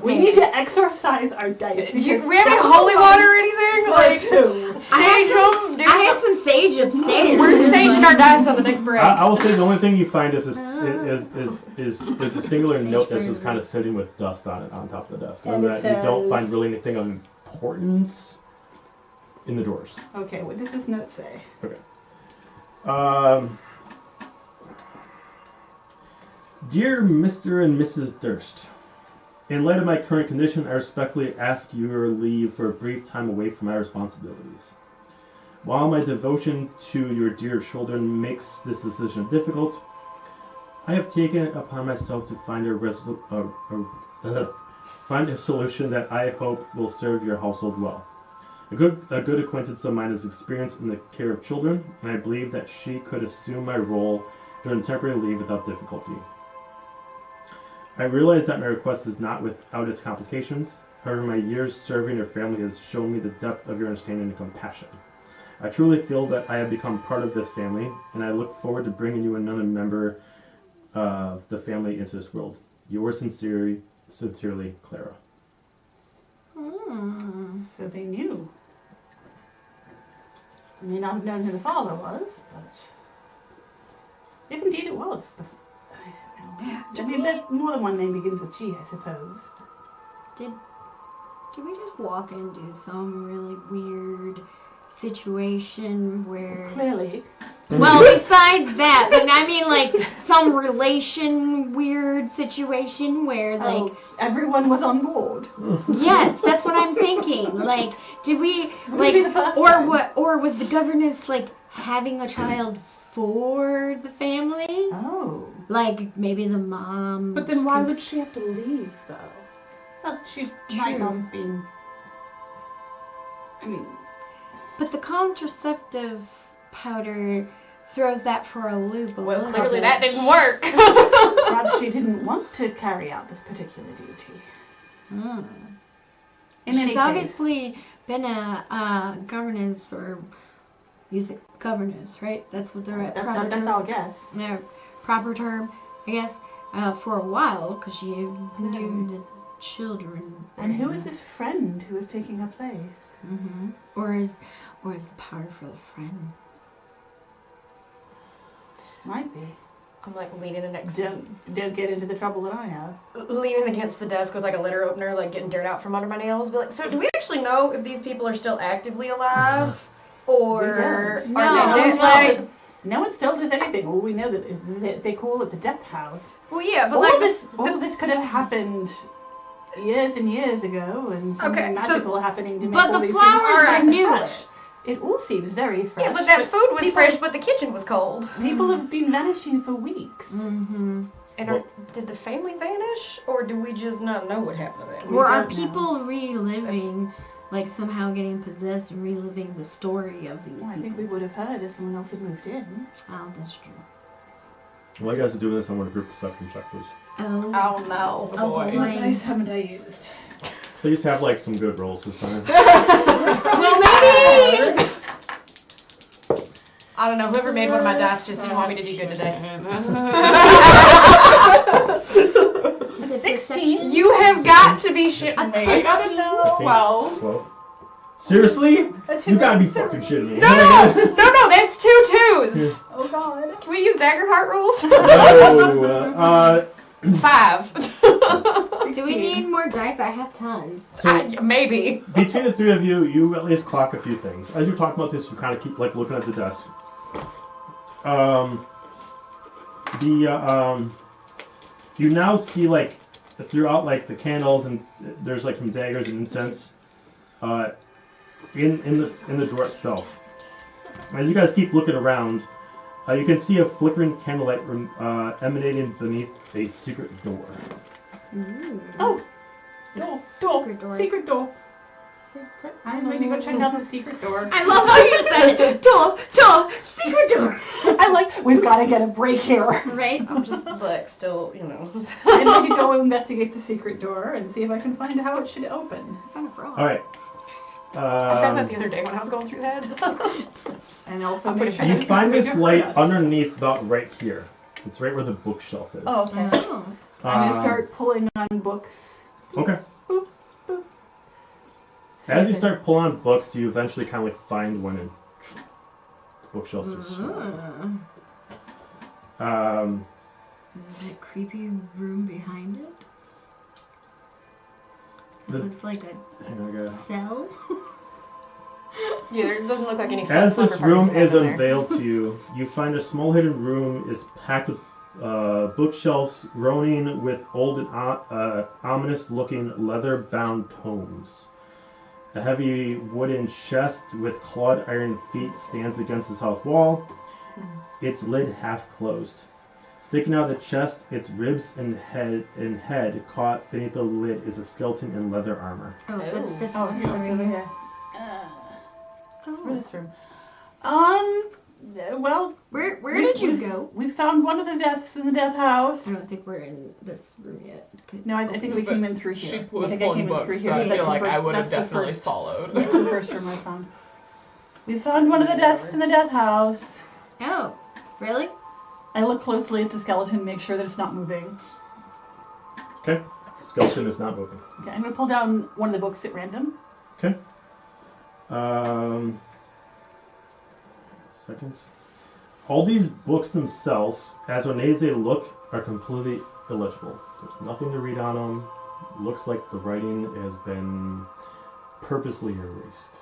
We there. need to exorcise our dice. Do we have any holy water or anything? Like, sage them? I have some sage upstairs. We're saging our dice on the next break. I will say the only thing you find is a singular note that's just kind of sitting with dust on it on top of the desk. And Other it than that, you don't says- find really anything of importance in the drawers. Okay, what does this note say? Dear Mr. and Mrs. Durst, in light of my current condition, I respectfully ask your leave for a brief time away from my responsibilities. While my devotion to your dear children makes this decision difficult, I have taken it upon myself to find find a solution that I hope will serve your household well. A good acquaintance of mine is experienced in the care of children, and I believe that she could assume my role during temporary leave without difficulty. I realize that my request is not without its complications. However, my years serving your family has shown me the depth of your understanding and compassion. I truly feel that I have become part of this family, and I look forward to bringing you another member of the family into this world. Yours sincerely, Clara. So they knew. I may not have known who the father was, but if indeed it was, I don't know. More than one name begins with G, I suppose. Did we just walk into some really weird situation where... Clearly. Well, besides that, but I mean, like, some relation weird situation where, like... everyone was on board. Yes, that's what I'm thinking. Like, did we, like, be the first or time. what, or was the governess, like, having a child for the family? Oh. Like, maybe the mom... But then why would she have to leave, though? Well, she might not have been... I mean... But the contraceptive powder throws that for a loop a Well, little clearly bit. that didn't work. Perhaps she didn't want to carry out this particular duty. In any She's case, obviously been a governess, or use the governess, right? That's what they're at. that's our guess. No, proper term, I guess, for a while, because she knew the children. And who is this friend who is taking her place? Mm-hmm. Or is the power for the friend? Might be. I'm like leaning against Don't get into the trouble that I have. leaning against the desk with like a letter opener, like getting dirt out from under my nails. Be like, so do we actually know if these people are still actively alive, or We are don't. they one's dead? Like, told us- no one's told us anything. All we know is that they call it the Death House. well, yeah, but All like of this could have happened years and years ago, and something Okay, so- magical happening to make But all the these flowers things are new. fresh. It all seems very fresh. yeah, but that food was people- fresh, but the kitchen was cold. People have been vanishing for weeks. Mm-hmm. And did the family vanish, or do we just not know what happened to them? Or are don't know. people reliving, like somehow getting possessed and reliving the story of these Well, I people? think we would have heard if someone else had moved in. Oh, that's true. While you guys are doing this, I want a group perception check, please. Oh, Oh no. oh boy. What dice haven't I used? Please have like some good rolls this time. Well, maybe. I don't know. Whoever made one of my dice just didn't want me to do good today. 16. You have got to be shitting me. I gotta know. 15, Well, 12. Seriously? That's You gotta be fucking shitting me. No, that's 2 2s. Oh god. Can we use Daggerheart rules? No. 5. Do we need more dice? I have tons. So Maybe. between the three of you, you at least clock a few things. As you're talking about this, you kind of keep like looking at the desk. You now see like throughout like the candles and there's like some daggers and incense in the drawer itself. As you guys keep looking around, you can see a flickering candlelight emanating beneath a secret door. Ooh. Oh. Door. Secret door. Secret door. Secret. I'm going to go check out the secret door. I love how you said it. Door, secret door. I like, we've got to get a break here. Right? I'm just like still, I'm going to go investigate the secret door and see if I can find how it should open. Kind of wrong. All right. I found that the other day when I was going through that. And also, I'm pretty sure You it's find not this gonna be light good for us. underneath, about right here. It's right where the bookshelf is. Oh, okay. Oh. I'm going to start pulling on books. Okay. Boop, boop. As you start pulling on books, you eventually kind of like find one in the bookshelves are small. Is it that creepy room behind it? It looks like a Hang on, I gotta- cell. Yeah, there doesn't look like any. As this slumber room parties is going on there. unveiled to you, you find a small hidden room is packed with bookshelves groaning with old and ominous-looking leather-bound tomes. A heavy wooden chest with clawed iron feet stands against the south wall, its lid half closed. Sticking out of the chest, its ribs and head caught beneath the lid is a skeleton in leather armor. Oh, that's this Oh, one. here, it's right over here. here. For Oh. this room. Well, Where did you go? We found one of the deaths in the death house. I don't think we're in this room yet. No, I think we came in through She here. was I think I pulling came in through books, here. so I That's feel the like I first- would have that's the definitely first- followed. That's the first room I found. We found one of the deaths in the death house. Oh, really? I look closely at the skeleton, make sure that it's not moving. Okay? Skeleton is not moving. Okay, I'm gonna pull down one of the books at random. Okay. Seconds. All these books themselves, as ornate as they look, are completely illegible. There's nothing to read on them. Looks like the writing has been purposely erased.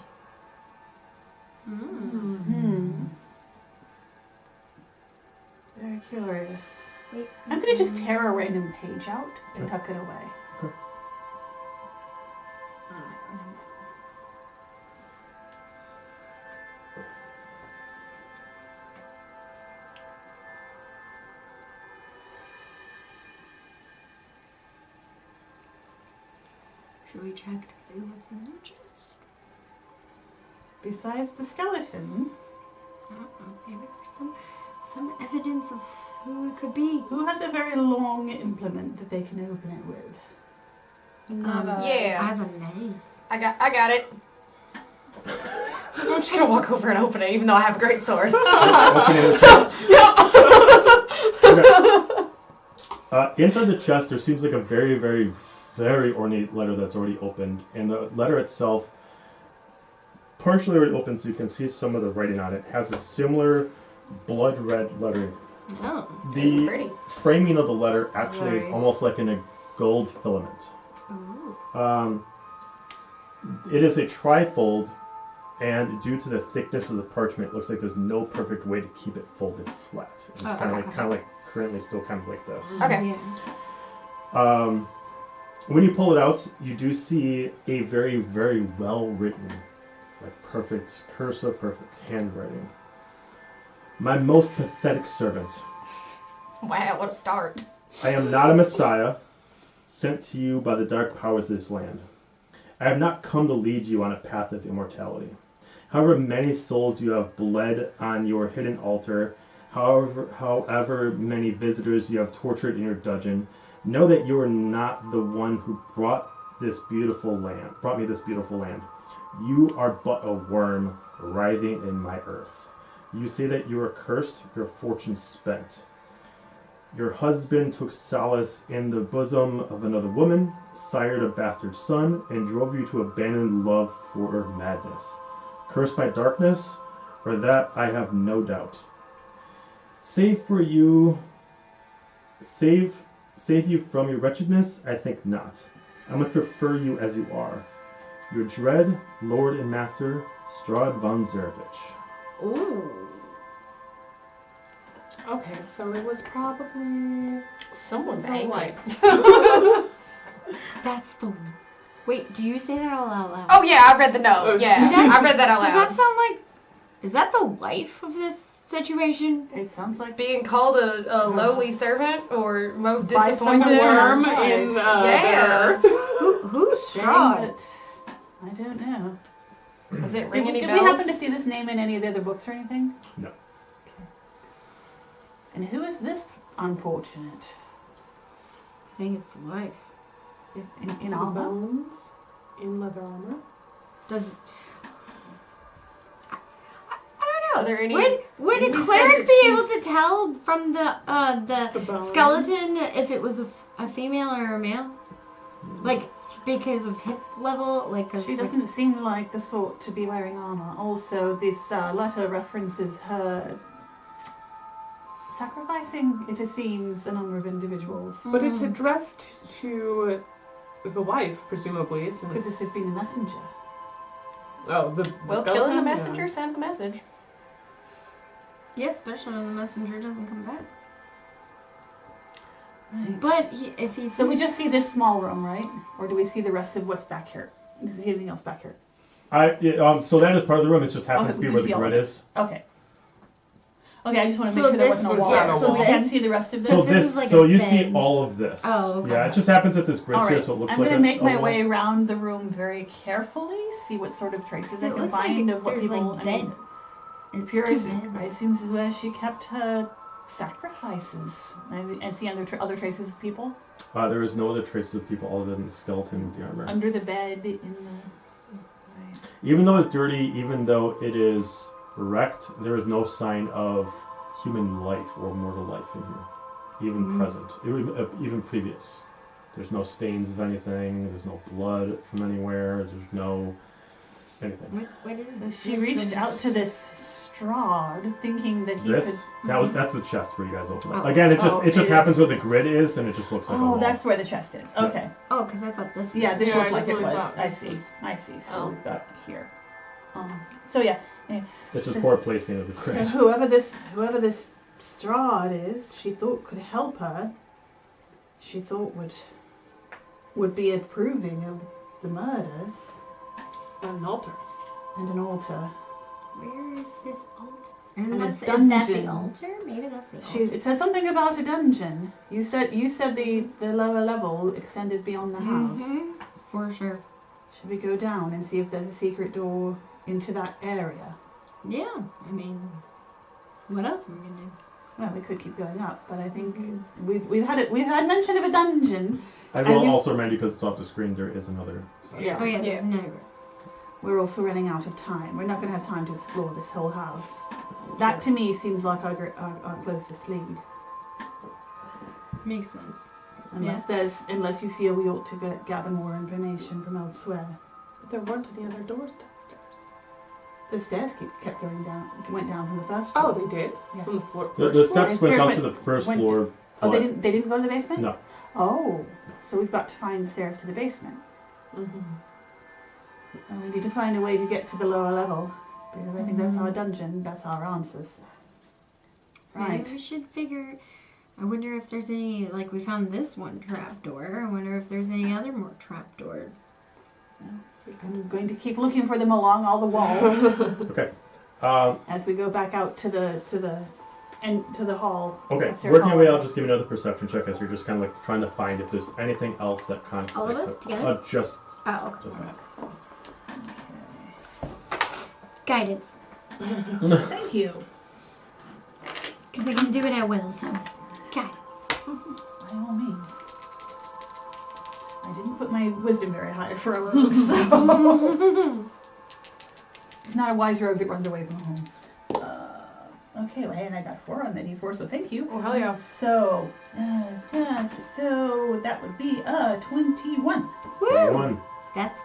Very curious. Wait. I'm gonna just tear a random page out and tuck it away. Should we check to see what's in the chest? Besides the skeleton, I don't know. Maybe there's some evidence of who it could be. who has a very long implement that they can open it with? Yeah. I have a mace. I got it. I'm just gonna walk over and open it, even though I have a great sword. Opening the chest. Okay. Inside the chest, there seems like a very, very, very ornate letter that's already opened, and the letter itself, partially already open, so you can see some of the writing on it, has a similar blood red lettering. Oh. The Pretty. framing of the letter actually is Right. almost like in a gold filament. Ooh. It is a trifold, and due to the thickness of the parchment, it looks like there's no perfect way to keep it folded flat. It's Oh, kind of okay. like currently still kind of like this. Okay. Yeah. When you pull it out, you do see a very, very well written, like perfect cursive, perfect handwriting. My most pathetic servant. Wow, what a start. I am not a messiah, sent to you by the dark powers of this land. I have not come to lead you on a path of immortality. However many souls you have bled on your hidden altar, however many visitors you have tortured in your dungeon, know that you are not the one who brought me this beautiful land. You are but a worm writhing in my earth. You say that you are cursed, your fortune spent. Your husband took solace in the bosom of another woman, sired a bastard son, and drove you to abandon love for madness. Cursed by darkness, for that I have no doubt. Save you from your wretchedness? I think not. I much prefer you as you are. Your dread Lord and Master, Strahd von Zerevich. Ooh. Okay, so it was probably Someone's the angry. wife. That's the. Wait, do you say that all out loud? Oh yeah, I read the note. Yeah, I read that out Does loud. that sound like? Is that the wife of this situation? It sounds like Being called a lowly servant or most By disappointed someone Worm outside. in Yeah. the earth. Who's shame Strahd? that I don't know. Does it Did, ring any did bells? we happen to see this name in any of the other books or anything? No. And who is this unfortunate? I think it's the wife. Is in The armor? bones in leather armor. Does Are there any? would a You said cleric that be she's- able to tell from the bones. skeleton if it was a female or a male? Like because of hip level, like She doesn't seem like the sort to be wearing armor. Also, this letter references her sacrificing, it seems, a number of individuals. But it's addressed to the wife, presumably. Since... Could this have been a messenger? Oh, the Well, skeleton? killing the Yeah. messenger sends a message. Yeah, especially when the messenger doesn't come back. Right. But if he's So we just see this small room, right? Or do we see the rest of what's back here? Is there anything else back here? So that is part of the room. It just happens Okay, to be we where can the see all grid of it. is. Okay. Okay, I just want to So make sure there this wasn't a was wall. not a so we this- can see the rest of this. So this this, is like so a you see bed. all of this. Oh, okay. Yeah, it just happens that this grid's All here, right, so it looks I'm like going to make my wall. way around the room very carefully, see what sort of traces So I it can looks find like of what there's people. like I mean, bed. It's Pure two as, I beds. assume this is where she kept her sacrifices. And see other traces of people There is no other traces of people other than the skeleton with the armor. under the bed in the. Right. Even though it's dirty, even though it is wrecked, there is no sign of human life or mortal life in here. Even present. Even previous. There's no stains of anything, there's no blood from anywhere, there's no anything. What is So she this reached and- out to this Strahd, thinking that he This could. that's the chest where you guys open it. Oh. Again, it Oh, just it happens is. where the grid is, and it just looks like a Oh, wall. that's where the chest is. Yeah. Okay. Oh, because I thought this. Yeah, this Yeah, looks I like it really was. thought I this see. was- I see. So Oh. we've got here. So yeah. It's just poor placing of the So grid. whoever this Strahd is, she thought could help her. She thought would be approving of the murders An altar. and an altar. Where is this altar? And a Unless, is that the dungeon. altar? Maybe that's the She altar. it said something about a dungeon. You said the lower level extended beyond the house. Mhm. For sure. Should we go down and see if there's a secret door into that area? Yeah. I mean, what else are we gonna do? Well, we could keep going up, but I think we've had mention of a dungeon. I and will you- also remind you, because it's off the screen, there is another. Yeah. Oh yeah, there's Yeah. another. We're also running out of time. We're not going to have time to explore this whole house. That to me seems like our closest lead. Makes sense. Unless you feel we ought to gather more information from elsewhere. But there weren't any other doors downstairs. The stairs kept going down. Went down from the first Oh, floor. they did? Yeah. From the floor. The first steps It's went here up when- to the first when- floor. Oh, they but- didn't go to the basement? No. Oh, so we've got to find the stairs to the basement. floor? Mhm. And we need to find a way to get to the lower level. Because I think that's our dungeon. That's our answers. Maybe Right. we should figure. I wonder if there's any. Like we found this one trap door. I wonder if there's any other more trap doors. I'm going to keep looking for them along all the walls Okay. as we go back out to the hall. Okay. upstairs Working your hall. way out, just give me another perception check as you're just kind of like trying to find if there's anything else that kind of All of sticks us out. together? Just Oh, okay. me. Guidance. Thank you. Because I can do it at will, so. Guidance. By all means. I didn't put my wisdom very high for a rogue, so. He's not a wise rogue that runs away from home. Okay, well, and I got 4 on that D4, so thank you. Oh, hell yeah. So, so that would be 21. One. That's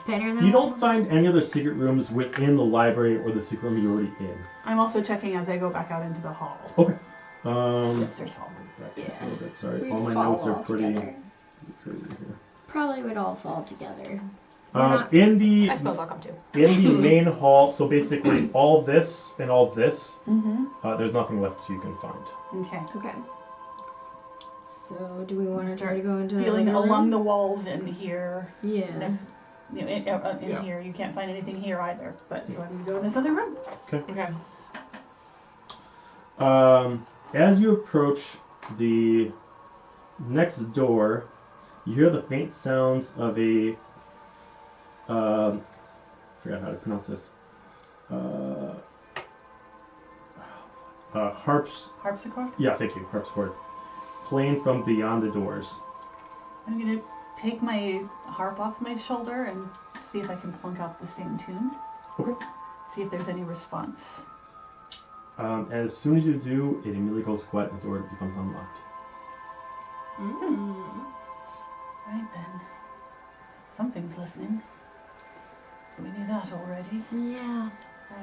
better than You don't find any other secret rooms within the library or the secret room you're already in. I'm also checking as I go back out into the hall. Okay. Yes, there's hall. Yeah. A little bit, sorry. We'd All my fall notes are all pretty together. crazy here. Probably would all fall together. In the I suppose I'll come too. in the main hall, so basically all this and all this, Mm-hmm. there's nothing left you can find. Okay. Okay. So, do we want to Start try to go into Feeling another along room? the walls in here. Yeah. Next, in Yeah. here, you can't find anything here either. But so I'm gonna go in this other room. Okay. As you approach the next door, you hear the faint sounds of a forgot how to pronounce this. Harpsichord. Yeah, thank you, harpsichord. Playing from beyond the doors. I'm gonna take my harp off my shoulder and see if I can plunk out the same tune. Okay. See if there's any response. As soon as you do, it immediately goes quiet and the door becomes unlocked. Right then. Something's listening. We knew that already. Yeah. I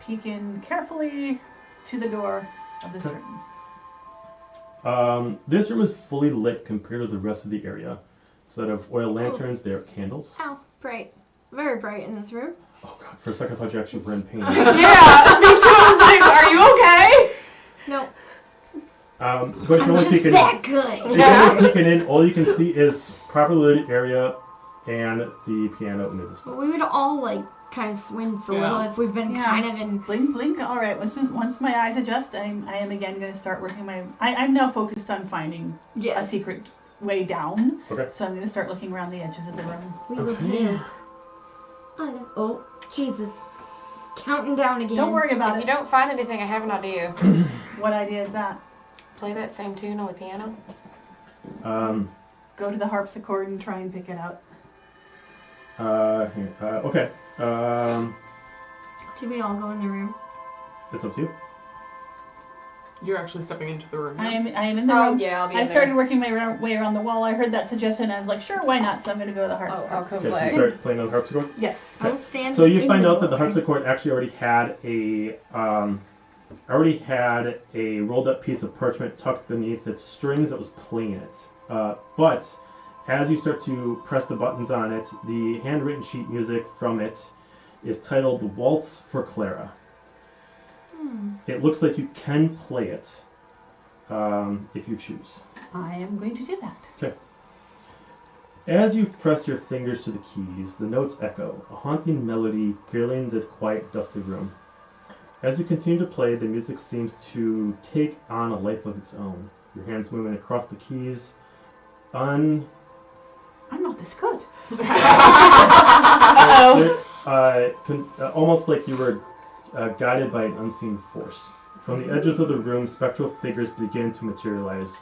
peek in carefully to the door of this Okay. room. This room is fully lit compared to the rest of the area. Instead of oil lanterns, there are candles. How bright. Very bright in this room. Oh god, for a second I thought you actually were in pain. Yeah, me too. I was like, are you okay? No. But if I'm you're only just peeking, that if good. you're only peeking in, all you can see is properly lit area and the piano in the But distance. we would all like kind of swinge a little if we've been Yeah. kind of in. Blink, blink. All right. Once my eyes adjust, I am again going to start working my. I'm now focused on finding a secret way down. Okay. So I'm going to start looking around the edges of the room. We look Okay. here. Oh, Jesus. Counting down again. Don't worry about If you it. don't find anything, I have an idea. What idea is that? Play that same tune on the piano. Go to the harpsichord and try and pick it out. Okay. Do we all go in the room? It's up to you. You're actually stepping into the room. I now. am in the Oh room. yeah, I'll be I in started there. working my way around the wall. I heard that suggestion and I was like, sure, why not? So I'm going to go to the Oh, harpsichord. I'll come Okay, so you play. start playing on the harpsichord. Yes. I was standing. So you in find the out that the door. harpsichord actually already had a rolled up piece of parchment tucked beneath its strings that was playing it. But as you start to press the buttons on it, the handwritten sheet music from it is titled "The Waltz for Clara." It looks like you can play it if you choose. I am going to do that. Okay. As you press your fingers to the keys, the notes echo, a haunting melody filling the quiet, dusty room. As you continue to play, the music seems to take on a life of its own. Your hands moving across the keys, I'm not this good. almost like you were guided by an unseen force. From the edges of the room, spectral figures begin to materialize,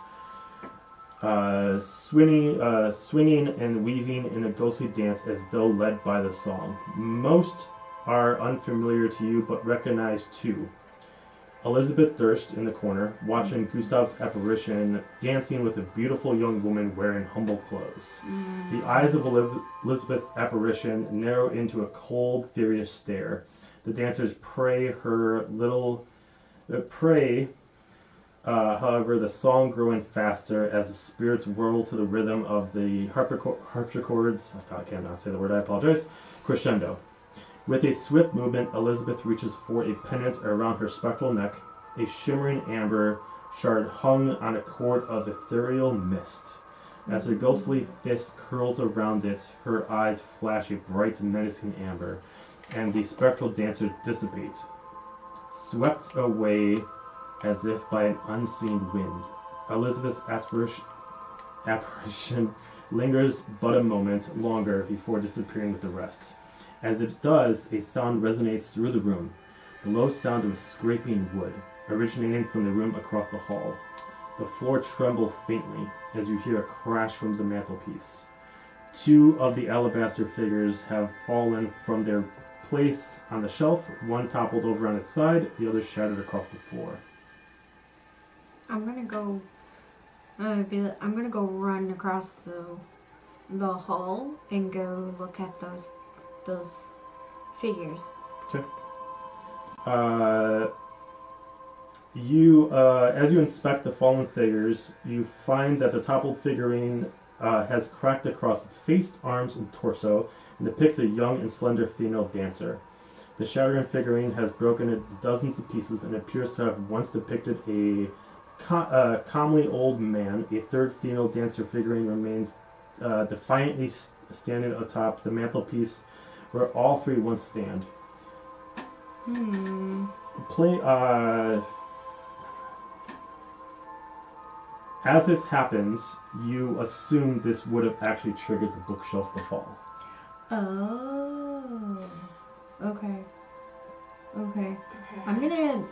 swinging and weaving in a ghostly dance as though led by the song. Most are unfamiliar to you, but recognized too. Elizabeth Durst in the corner, watching Gustav's apparition, dancing with a beautiful young woman wearing humble clothes. The eyes of Elizabeth's apparition narrow into a cold, furious stare. The dancers however, the song growing faster as the spirits whirl to the rhythm of the harpsichords. I cannot say the word, I apologize. Crescendo. With a swift movement, Elizabeth reaches for a pendant around her spectral neck, a shimmering amber shard hung on a cord of ethereal mist. As her ghostly fist curls around it, her eyes flash a bright, menacing amber, and the spectral dancers dissipate, swept away as if by an unseen wind. Elizabeth's apparition lingers but a moment longer before disappearing with the rest. As it does, a sound resonates through the room, the low sound of scraping wood, originating from the room across the hall. The floor trembles faintly as you hear a crash from the mantelpiece. Two of the alabaster figures have fallen from their placed on the shelf, one toppled over on its side, the other shattered across the floor. I'm gonna go. I'm gonna go run across the hall and go look at those figures. Okay. As you inspect the fallen figures, you find that the toppled figurine has cracked across its face, arms, and torso, and depicts a young and slender female dancer. The shattered figurine has broken into dozens of pieces and appears to have once depicted a comely old man. A third female dancer figurine remains defiantly standing atop the mantelpiece where all three once stand. As this happens, you assume this would have actually triggered the bookshelf to fall. Oh. Okay. I'm gonna.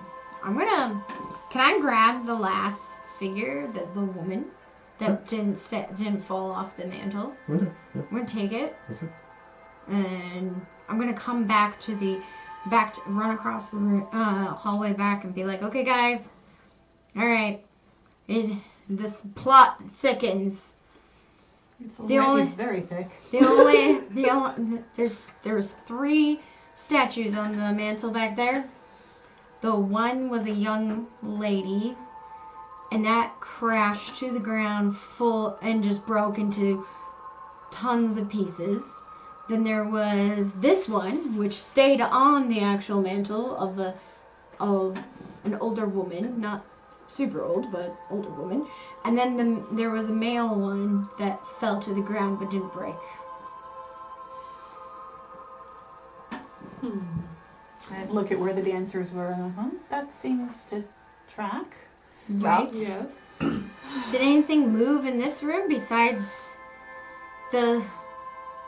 Can I grab the last figure, the woman that didn't fall off the mantle? Okay. Yeah. I'm gonna take it. Okay. And I'm gonna come back to run across the hallway back and be like, okay, guys. All right. The plot thickens. It's already very thick. There's 3 statues on the mantle back there. The one was a young lady, and that crashed to the ground full and just broke into tons of pieces. Then there was this one, which stayed on the actual mantle of an older woman, not super old, but older woman. And then there was a male one that fell to the ground but didn't break. I look at where the dancers were. That seems to track. Right? Yes. Did anything move in this room besides the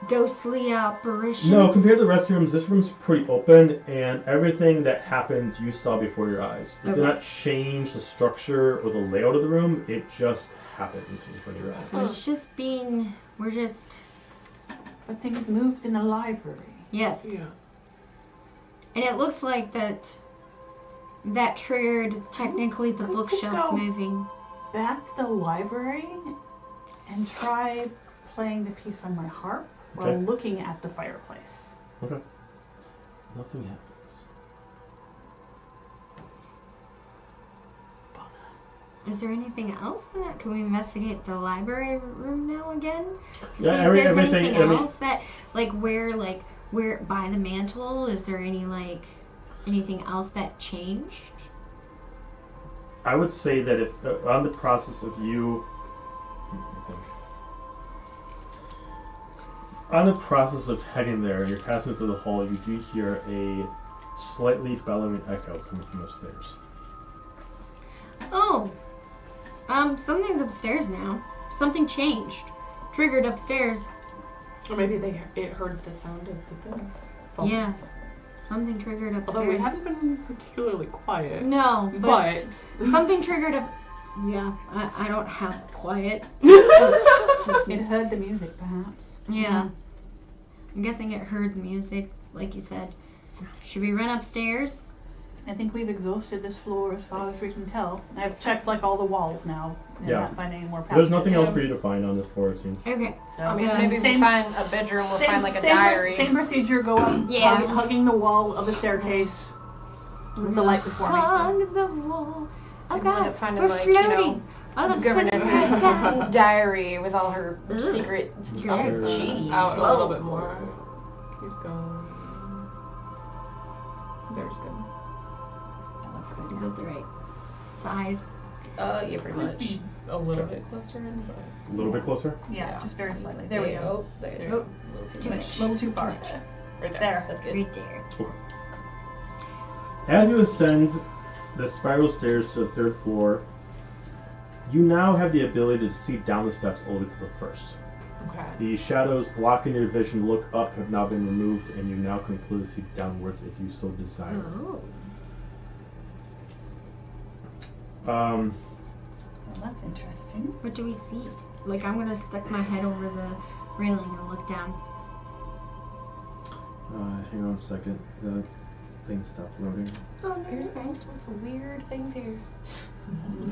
ghostly apparitions? No, compared to the rest of the rooms, this room's pretty open, and everything that happened you saw before your eyes. It did not change the structure or the layout of the room, it just happened in front of your eyes. So it's just we're just... But things moved in the library. Yes. Yeah. And it looks like that triggered technically the Could bookshelf go moving. Back to the library and try playing the piece on my harp while looking at the fireplace. Okay. Nothing happens. Is there anything else that can we investigate the library room now again to Yeah, see if there's everything- anything else that where by the mantle is there anything else that changed? I would say that if on the process of you, on the process of heading there, you're passing through the hall, you do hear a slightly bellowing echo coming from upstairs. Oh, something's upstairs now. Something changed, triggered upstairs. Or maybe it heard the sound of the things. falling. Yeah, something triggered upstairs. Although we haven't been particularly quiet. No, But something triggered up. Yeah, I don't have quiet. It heard the music, perhaps. Yeah. I'm guessing it heard the music, like you said. Should we run upstairs? I think we've exhausted this floor as far as we can tell. I've checked all the walls now and Yeah. not find any more passages. There's nothing else for you to find on this floor, it seems. Okay. So, I mean, maybe we find a bedroom, we'll find like a same diary. Same procedure, go up, Yeah. hugging the wall of the staircase with the light before me. Hug the wall. Oh Maybe we'll end god, up finding, we're like, floating. Oh, that's Governess's diary with all her Ugh. secret. Oh, jeez. out a little bit more. Keep going. There's good. That looks good. Is it the right size? Yeah, pretty much. A little bit closer in, but A little bit closer? Yeah, just very slightly. There we go. Oh, there's Oh, a little too too much. much. A little too far. Right there. There. That's good. Right there. As you ascend the spiral stairs to the 3rd floor, you now have the ability to see down the steps all the way to the 1st. okay. The shadows blocking your vision look up have now been removed, and you now can clearly see downwards if you so desire. Oh. Well, that's interesting. What do we see? Like, I'm gonna stick my head over the railing and look down. Hang on a second. The thing stopped loading. Oh, Here's all sorts of weird things here.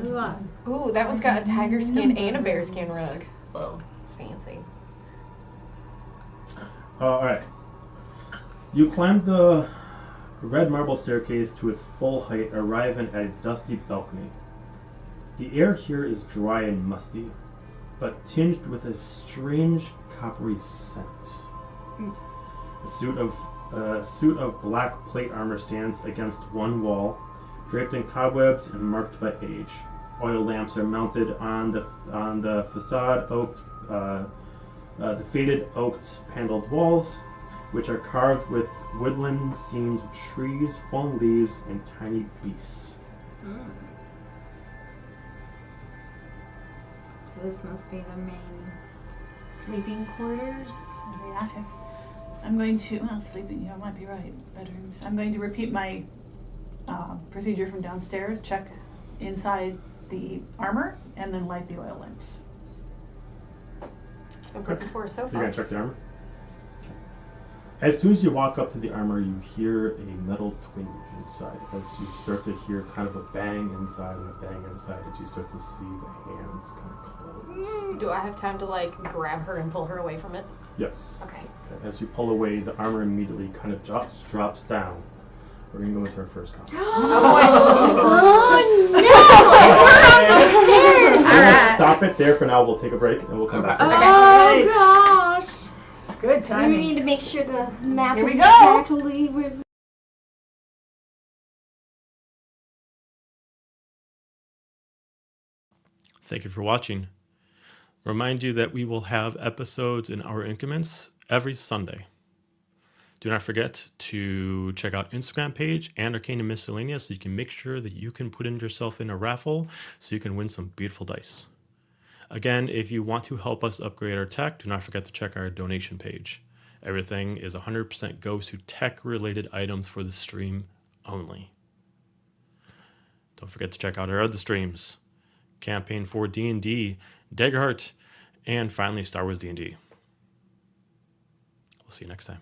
What? Ooh, that one's got a tiger skin and a bear skin rug. Whoa. Fancy. Alright. You climb the red marble staircase to its full height, arriving at a dusty balcony. The air here is dry and musty, but tinged with a strange coppery scent. A suit of black plate armor stands against one wall, draped in cobwebs and marked by age. Oil lamps are mounted on the facade the faded oaked paneled walls, which are carved with woodland scenes of trees, fallen leaves, and tiny beasts. So this must be the main sleeping quarters. I'm going to, sleeping, you might be right, bedrooms. I'm going to repeat my procedure from downstairs, check inside the armor, and then light the oil lamps. It's been working for us so You're far. gonna check the armor? Okay. As soon as you walk up to the armor, you hear a metal twinge inside as you start to hear kind of a bang inside and a bang inside as you start to see the hands kind of close. Do I have time to like grab her and pull her away from it? Yes. Okay. Okay. As you pull away, the armor immediately kind of drops down. We're gonna go into our first combat. Oh no! We're on the stairs! So we'll stop it there for now. We'll take a break and we'll come back. Oh gosh! Good We timing. need to make sure the map Here is we go. exactly where. Thank you for watching. Remind you that we will have episodes in our increments every Sunday. Do not forget to check out Instagram page and Arcana Miscellania so you can make sure that you can put in yourself in a raffle so you can win some beautiful dice. Again, if you want to help us upgrade our tech, do not forget to check our donation page. Everything is 100% goes to tech-related items for the stream only. Don't forget to check out our other streams. Campaign for D&D, Daggerheart, and finally Star Wars D&D. We'll see you next time.